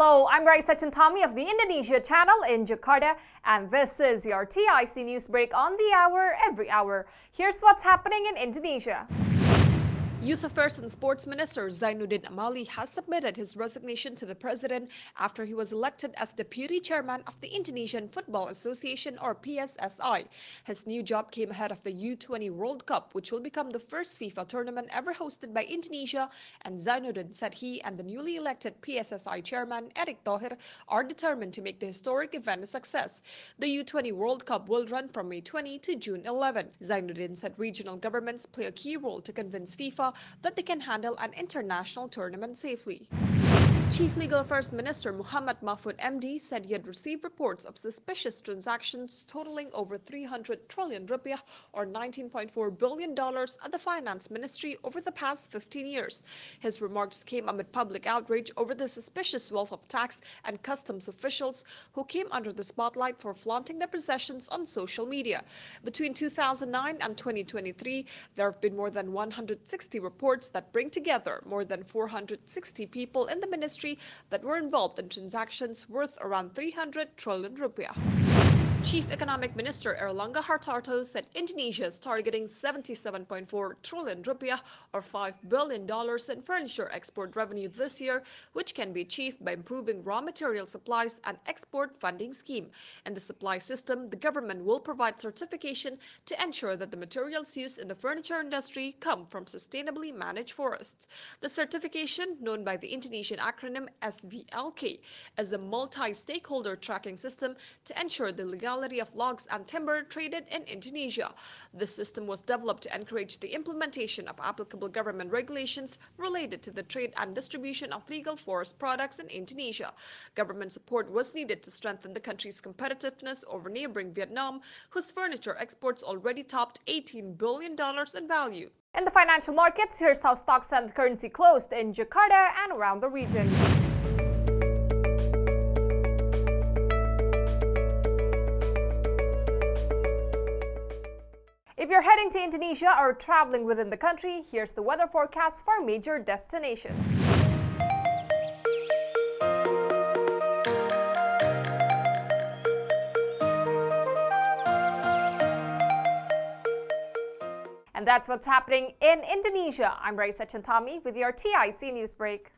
Hello, I'm Raisa Chantami of the Indonesia channel in Jakarta, and this is your TIC News Break on the hour, every hour. Here's what's happening in Indonesia. Youth Affairs and Sports Minister Zainuddin Amali has submitted his resignation to the president after he was elected as deputy chairman of the Indonesian Football Association, or PSSI. His new job came ahead of the U20 World Cup, which will become the first FIFA tournament ever hosted by Indonesia, and Zainuddin said he and the newly elected PSSI chairman Erick Thohir are determined to make the historic event a success. The U20 World Cup will run from May 20 to June 11. Zainuddin said regional governments play a key role to convince FIFA that they can handle an international tournament safely. Chief Legal Affairs Minister Muhammad Mahfud MD said he had received reports of suspicious transactions totaling over 300 trillion rupiah or $19.4 billion at the Finance Ministry over the past 15 years. His remarks came amid public outrage over the suspicious wealth of tax and customs officials who came under the spotlight for flaunting their possessions on social media. Between 2009 and 2023, there have been more than 160 reports that bring together more than 460 people in the ministry that were involved in transactions worth around 300 trillion rupiah. Chief Economic Minister Erlangga Hartarto said Indonesia is targeting 77.4 trillion rupiah or $5 billion in furniture export revenue this year, which can be achieved by improving raw material supplies and export funding scheme. In the supply system, the government will provide certification to ensure that the materials used in the furniture industry come from sustainably managed forests. The certification, known by the Indonesian acronym SVLK, is a multi-stakeholder tracking system to ensure the legality of logs and timber traded in Indonesia. This system was developed to encourage the implementation of applicable government regulations related to the trade and distribution of legal forest products in Indonesia. Government support was needed to strengthen the country's competitiveness over neighboring Vietnam, whose furniture exports already topped $18 billion in value. In the financial markets, here's how stocks and currency closed in Jakarta and around the region. If you're heading to Indonesia or traveling within the country, here's the weather forecast for major destinations. And that's what's happening in Indonesia. I'm Raisa Chantami with your TIC News Break.